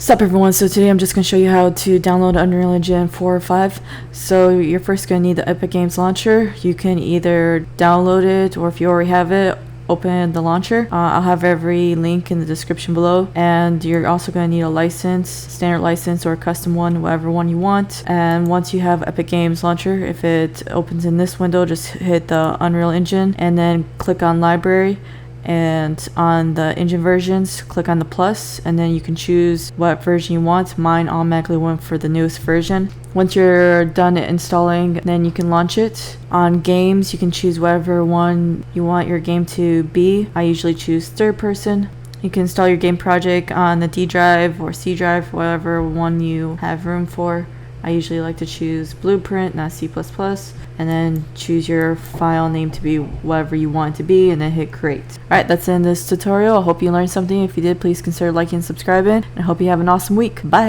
Sup everyone, so today I'm just going to show you how to download Unreal Engine 4 or 5. So you're first going to need the Epic Games launcher. You can either download it, or if you already have it, open the launcher. I'll have every link in the description below. And you're also going to need a license, standard license or a custom one, whatever one you want. And once you have Epic Games launcher, if it opens in this window, just hit the Unreal Engine and then click on library. And on the engine versions, click on the plus, and then you can choose what version you want. Mine automatically went for the newest version. Once you're done installing, then you can launch it. On games, you can choose whatever one you want your game to be. I usually choose third person. You can install your game project on the D drive or C drive, whatever one you have room for. I usually like to choose Blueprint, not C++, and then choose your file name to be whatever you want it to be, and then hit create. Alright, that's the end of this tutorial. I hope you learned something. If you did, please consider liking and subscribing, and I hope you have an awesome week. Bye!